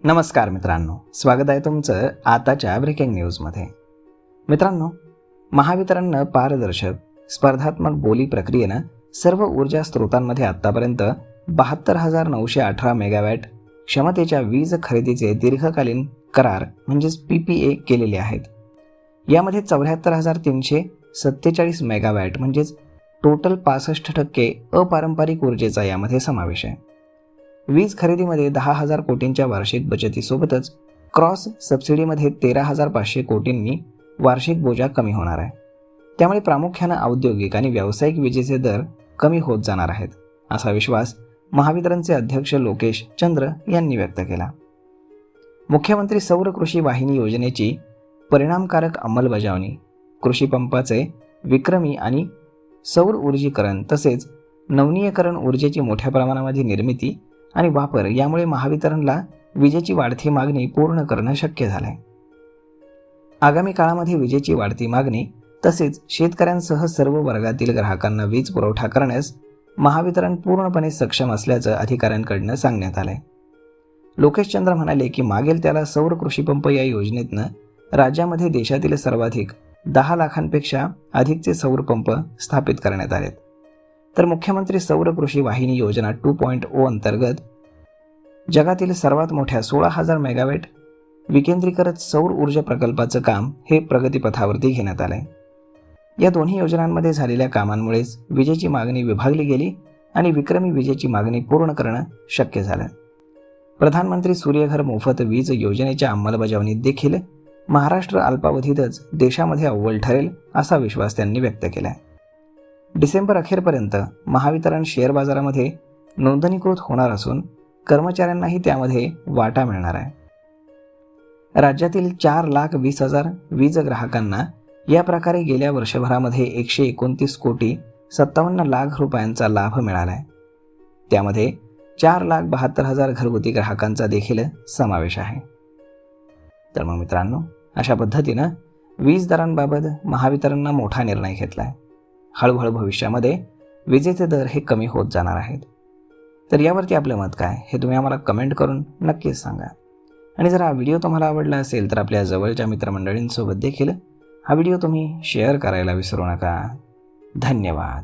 नमस्कार मित्रांनो, स्वागत आहे तुमचं आताच्या ब्रेकिंग न्यूजमध्ये. मित्रांनो, महावितरणनं पारदर्शक स्पर्धात्मक बोली प्रक्रियेनं सर्व ऊर्जा स्रोतांमध्ये आत्तापर्यंत 72,918 मेगावॅट क्षमतेच्या वीज खरेदीचे दीर्घकालीन करार म्हणजेच PPA केलेले आहेत. यामध्ये 74,347 मेगावॅट म्हणजेच टोटल 65% अपारंपरिक ऊर्जेचा यामध्ये समावेश आहे. वीज खरेदीमध्ये 10,000 कोटींच्या वार्षिक बचतीसोबतच क्रॉस सबसिडीमध्ये 13,500 कोटींनी वार्षिक बोजा कमी होणार आहे. त्यामुळे प्रामुख्यानं औद्योगिक आणि व्यावसायिक विजेचे दर कमी होत जाणार आहेत, असा विश्वास महावितरणचे अध्यक्ष लोकेश चंद्र यांनी व्यक्त केला. मुख्यमंत्री सौर कृषी वाहिनी योजनेची परिणामकारक अंमलबजावणी, कृषी पंपाचे विक्रमी आणि सौर ऊर्जीकरण तसेच नवनीकरण ऊर्जेची मोठ्या प्रमाणामध्ये निर्मिती आणि वापर यामुळे महावितरणला विजेची वाढती मागणी पूर्ण करणं शक्य झालं आहे. आगामी काळामध्ये विजेची वाढती मागणी तसेच शेतकऱ्यांसह सर्व वर्गातील ग्राहकांना वीज पुरवठा करण्यास महावितरण पूर्णपणे सक्षम असल्याचं अधिकाऱ्यांकडून सांगण्यात आलंय. लोकेश चंद्र म्हणाले की मागेल त्याला सौर कृषी पंप या योजनेतनं राज्यामध्ये देशातील सर्वाधिक 10 लाखांपेक्षा अधिकचे सौर पंप स्थापित करण्यात आलेत. तर मुख्यमंत्री सौर कृषी वाहिनी योजना 2.0 अंतर्गत जगातील सर्वात मोठ्या 16,000 मेगावॅट विकेंद्रीकृत सौर ऊर्जा प्रकल्पाचं काम हे प्रगतीपथावरती घेण्यात आलंय. या दोन्ही योजनांमध्ये झालेल्या कामांमुळेच विजेची मागणी विभागली गेली आणि विक्रमी विजेची मागणी पूर्ण करणं शक्य झालं. प्रधानमंत्री सूर्यघर मोफत वीज योजनेच्या अंमलबजावणीत देखील महाराष्ट्र अल्पावधीतच देशामध्ये अव्वल ठरेल असा विश्वास त्यांनी व्यक्त केला. डिसेंबर अखेरपर्यंत महावितरण शेअर बाजारामध्ये नोंदणीकृत होणार असून कर्मचाऱ्यांनाही त्यामध्ये वाटा मिळणार आहे. राज्यातील 4,20,000 वीज ग्राहकांना या प्रकारे गेल्या वर्षभरामध्ये 129,57 लाख रुपयांचा लाभ मिळाला आहे. त्यामध्ये 4,72,000 घरगुती ग्राहकांचा देखील समावेश आहे. तर मग मित्रांनो, अशा पद्धतीनं वीज दरांबाबत महावितरणनं मोठा निर्णय घेतला आहे. हळूहळू भविष्यामध्ये विजेचे दर हे कमी होत जाणार आहेत. तर यावरती आपलं मत काय हे तुम्ही आम्हाला कमेंट करून नक्कीच सांगा. आणि जर हा व्हिडिओ तुम्हाला आवडला असेल तर आपल्या जवळच्या मित्रमंडळींसोबत देखील हा व्हिडिओ तुम्ही शेअर करायला विसरू नका. धन्यवाद.